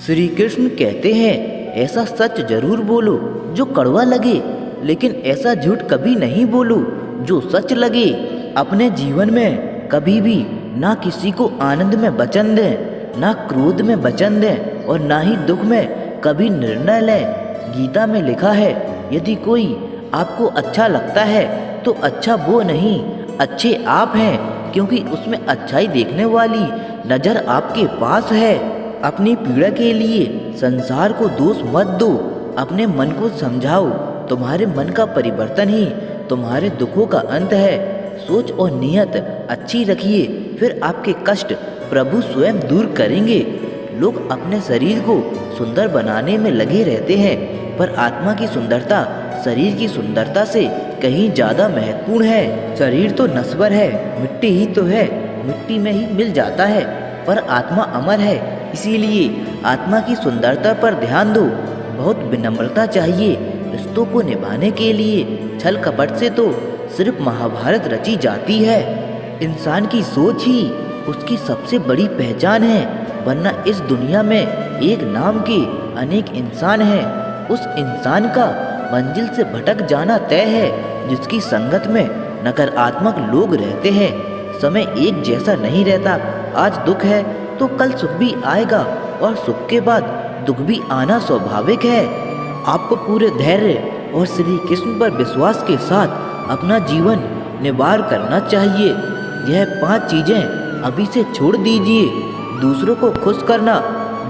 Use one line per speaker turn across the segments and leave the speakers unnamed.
श्री कृष्ण कहते हैं, ऐसा सच जरूर बोलो जो कड़वा लगे, लेकिन ऐसा झूठ कभी नहीं बोलो जो सच लगे। अपने जीवन में कभी भी ना किसी को आनंद में वचन दें, ना क्रोध में वचन दें और ना ही दुख में कभी निर्णय लें। गीता में लिखा है, यदि कोई आपको अच्छा लगता है तो अच्छा वो नहीं, अच्छे आप हैं, क्योंकि उसमें अच्छाई देखने वाली नज़र आपके पास है। अपनी पीड़ा के लिए संसार को दोष मत दो, अपने मन को समझाओ। तुम्हारे मन का परिवर्तन ही तुम्हारे दुखों का अंत है। सोच और नियत अच्छी रखिए, फिर आपके कष्ट प्रभु स्वयं दूर करेंगे। लोग अपने शरीर को सुंदर बनाने में लगे रहते हैं, पर आत्मा की सुंदरता शरीर की सुंदरता से कहीं ज़्यादा महत्वपूर्ण है। शरीर तो नश्वर है, मिट्टी ही तो है, मिट्टी में ही मिल जाता है, पर आत्मा अमर है। इसीलिए आत्मा की सुंदरता पर ध्यान दो। बहुत विनम्रता चाहिए रिश्तों को निभाने के लिए। छल कपट से तो सिर्फ महाभारत रची जाती है। इंसान की सोच ही उसकी सबसे बड़ी पहचान है, वरना इस दुनिया में एक नाम के अनेक इंसान हैं। उस इंसान का मंजिल से भटक जाना तय है जिसकी संगत में नकारात्मक लोग रहते हैं। समय एक जैसा नहीं रहता, आज दुख है तो कल सुख भी आएगा और सुख के बाद दुख भी आना स्वाभाविक है। आपको पूरे धैर्य और श्री कृष्ण पर विश्वास के साथ अपना जीवन निवार करना चाहिए। यह 5 चीजें अभी से छोड़ दीजिए। दूसरों को खुश करना,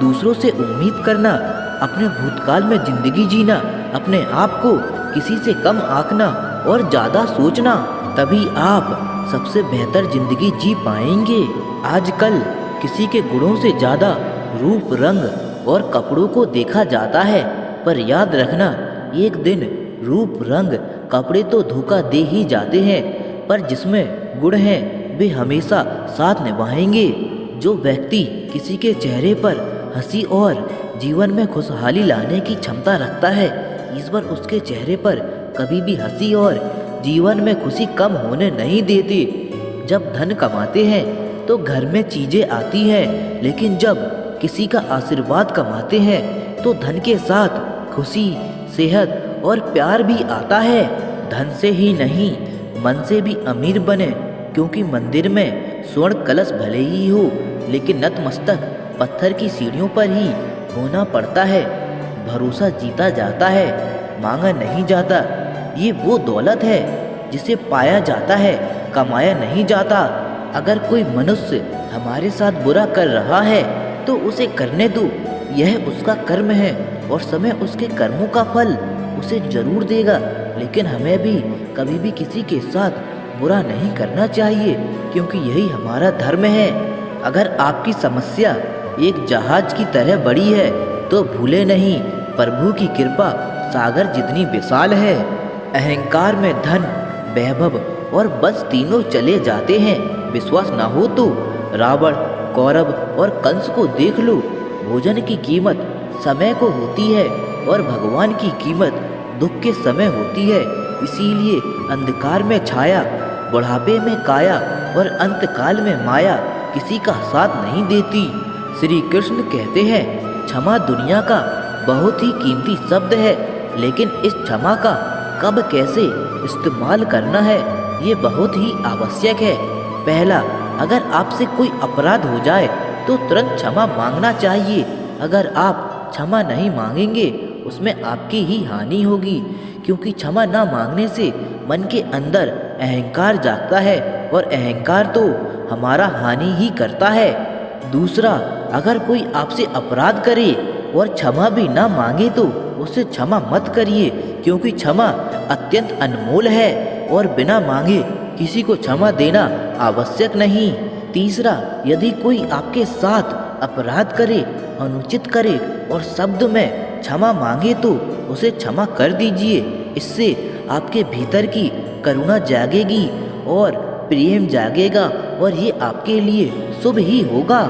दूसरों से उम्मीद करना, अपने भूतकाल में जिंदगी जीना, अपने आप को किसी से कम आंकना और ज़्यादा सोचना, तभी आप सबसे बेहतर जिंदगी जी पाएंगे। आजकल किसी के गुणों से ज़्यादा रूप, रंग और कपड़ों को देखा जाता है, पर याद रखना, एक दिन रूप, रंग, कपड़े तो धोखा दे ही जाते हैं, पर जिसमें गुण हैं वे हमेशा साथ निभाएंगे। जो व्यक्ति किसी के चेहरे पर हंसी और जीवन में खुशहाली लाने की क्षमता रखता है, ईश्वर उसके चेहरे पर कभी भी हंसी और जीवन में खुशी कम होने नहीं देते। जब धन कमाते हैं तो घर में चीजें आती हैं, लेकिन जब किसी का आशीर्वाद कमाते हैं तो धन के साथ खुशी, सेहत और प्यार भी आता है। धन से ही नहीं, मन से भी अमीर बने, क्योंकि मंदिर में स्वर्ण कलश भले ही हो, लेकिन नतमस्तक पत्थर की सीढ़ियों पर ही होना पड़ता है। भरोसा जीता जाता है, मांगा नहीं जाता। ये वो दौलत है जिसे पाया जाता है, कमाया नहीं जाता। अगर कोई मनुष्य हमारे साथ बुरा कर रहा है तो उसे करने दो, यह उसका कर्म है और समय उसके कर्मों का फल उसे जरूर देगा। लेकिन हमें भी कभी भी किसी के साथ बुरा नहीं करना चाहिए, क्योंकि यही हमारा धर्म है। अगर आपकी समस्या एक जहाज की तरह बड़ी है तो भूले नहीं, प्रभु की कृपा सागर जितनी विशाल है। अहंकार में धन, वैभव और बस तीनों चले जाते हैं। विश्वास ना हो तो रावण, कौरव और कंस को देख लो। भोजन की कीमत समय को होती है और भगवान की कीमत दुख के समय होती है। इसीलिए अंधकार में छाया, बुढ़ापे में काया और अंतकाल में माया किसी का साथ नहीं देती। श्री कृष्ण कहते हैं, क्षमा दुनिया का बहुत ही कीमती शब्द है, लेकिन इस क्षमा का कब कैसे इस्तेमाल करना है ये बहुत ही आवश्यक है। पहला, अगर आपसे कोई अपराध हो जाए तो तुरंत क्षमा मांगना चाहिए। अगर आप क्षमा नहीं मांगेंगे उसमें आपकी ही हानि होगी, क्योंकि क्षमा ना मांगने से मन के अंदर अहंकार जागता है और अहंकार तो हमारा हानि ही करता है। दूसरा, अगर कोई आपसे अपराध करे और क्षमा भी ना मांगे तो उसे क्षमा मत करिए, क्योंकि क्षमा अत्यंत अनमोल है और बिना मांगे किसी को क्षमा देना आवश्यक नहीं। तीसरा, यदि कोई आपके साथ अपराध करे, अनुचित करे और शब्द में क्षमा मांगे तो उसे क्षमा कर दीजिए। इससे आपके भीतर की करुणा जागेगी और प्रेम जागेगा और ये आपके लिए शुभ ही होगा।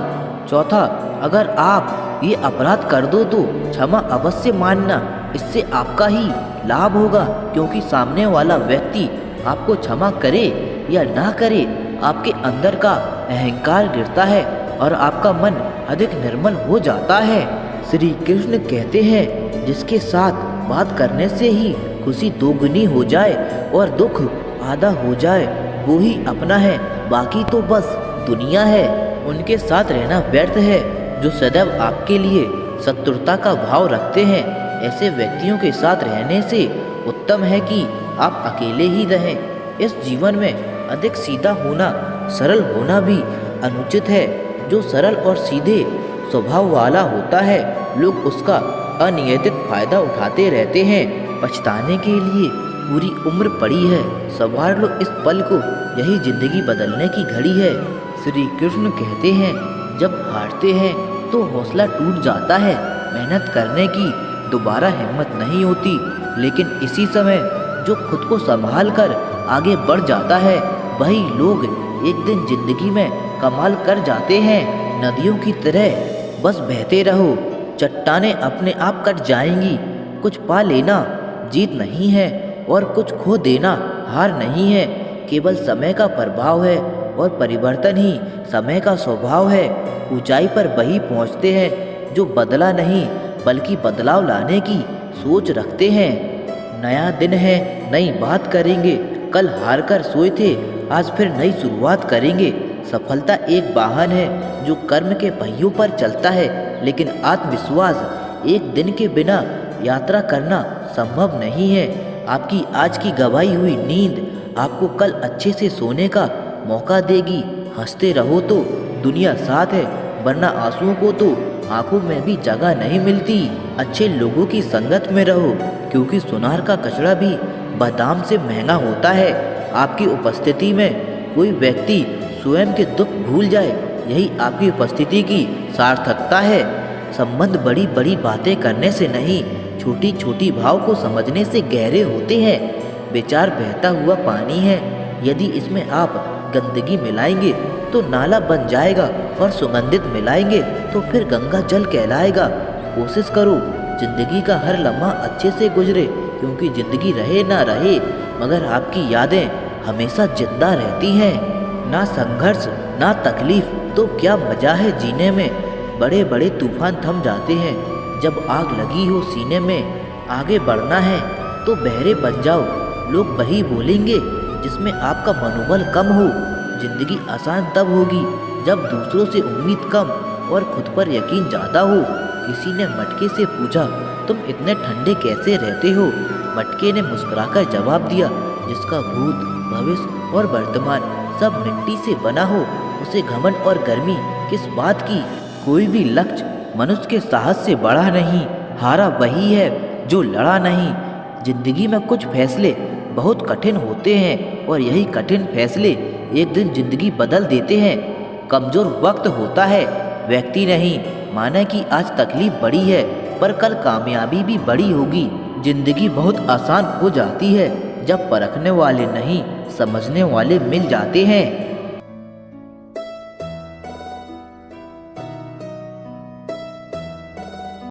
चौथा, अगर आप ये अपराध कर दो तो क्षमा अवश्य मानना, इससे आपका ही लाभ होगा, क्योंकि सामने वाला व्यक्ति आपको क्षमा करे या ना करे, आपके अंदर का अहंकार गिरता है और आपका मन अधिक निर्मल हो जाता है। श्री कृष्ण कहते हैं जिसके साथ बात करने से ही खुशी दोगुनी हो जाए और दुख आधा हो जाए वो ही अपना है, बाकी तो बस दुनिया है। उनके साथ रहना व्यर्थ है जो सदैव आपके लिए शत्रुता का भाव रखते हैं। ऐसे व्यक्तियों के साथ रहने से उत्तम है कि आप अकेले ही रहें। इस जीवन में अधिक सीधा होना, सरल होना भी अनुचित है। जो सरल और सीधे स्वभाव वाला होता है लोग उसका अनियंत्रित फायदा उठाते रहते हैं। पछताने के लिए पूरी उम्र पड़ी है, संवार लो इस पल को, यही जिंदगी बदलने की घड़ी है। श्री कृष्ण कहते हैं जब हारते हैं तो हौसला टूट जाता है, मेहनत करने की दोबारा हिम्मत नहीं होती। लेकिन इसी समय जो खुद को संभाल कर आगे बढ़ जाता है वही लोग एक दिन जिंदगी में कमाल कर जाते हैं। नदियों की तरह बस बहते रहो, चट्टानें अपने आप कट जाएंगी। कुछ पा लेना जीत नहीं है और कुछ खो देना हार नहीं है। केवल समय का प्रभाव है और परिवर्तन ही समय का स्वभाव है। ऊंचाई पर वही पहुंचते हैं जो बदला नहीं बल्कि बदलाव लाने की सोच रखते हैं। नया दिन है, नई बात करेंगे। कल हार कर सोए थे, आज फिर नई शुरुआत करेंगे। सफलता एक वाहन है जो कर्म के पहियों पर चलता है, लेकिन आत्मविश्वास एक दिन के बिना यात्रा करना संभव नहीं है। आपकी आज की गंवाई हुई नींद आपको कल अच्छे से सोने का मौका देगी। हंसते रहो तो दुनिया साथ है, वरना आंसुओं को तो आंखों में भी जगह नहीं मिलती। अच्छे लोगों की संगत में रहो, क्योंकि सुनार का कचरा भी बादाम से महंगा होता है। आपकी उपस्थिति में कोई व्यक्ति स्वयं के दुख भूल जाए, यही आपकी उपस्थिति की सार्थकता है। संबंध बड़ी बड़ी बातें करने से नहीं, छोटी छोटी भाव को समझने से गहरे होते हैं। विचार बहता हुआ पानी है, यदि इसमें आप गंदगी मिलाएंगे तो नाला बन जाएगा और सुगंधित मिलाएंगे तो फिर गंगा जल कहलाएगा। कोशिश करो जिंदगी का हर लम्हा अच्छे से गुजरे, क्योंकि जिंदगी रहे ना रहे मगर आपकी यादें हमेशा जिंदा रहती हैं। ना संघर्ष ना तकलीफ तो क्या मजा है जीने में। बड़े बड़े तूफान थम जाते हैं जब आग लगी हो सीने में। आगे बढ़ना है तो बहरे बन जाओ, लोग वही बोलेंगे जिसमें आपका मनोबल कम हो। जिंदगी आसान तब होगी जब दूसरों से उम्मीद कम और खुद पर यकीन ज़्यादा हो। किसी ने मटके से पूछा, तुम इतने ठंडे कैसे रहते हो? मटके ने मुस्कुराकर जवाब दिया, जिसका भूत, भविष्य और वर्तमान सब मिट्टी से बना हो, उसे घमंड और गर्मी किस बात की। कोई भी लक्ष्य मनुष्य के साहस से बड़ा नहीं, हारा वही है जो लड़ा नहीं। जिंदगी में कुछ फैसले बहुत कठिन होते हैं और यही कठिन फैसले एक दिन जिंदगी बदल देते हैं। कमजोर वक्त होता है, व्यक्ति नहीं। माने कि आज तकलीफ बड़ी है पर कल कामयाबी भी बड़ी होगी। जिंदगी बहुत आसान हो जाती है जब परखने वाले नहीं समझने वाले मिल जाते हैं।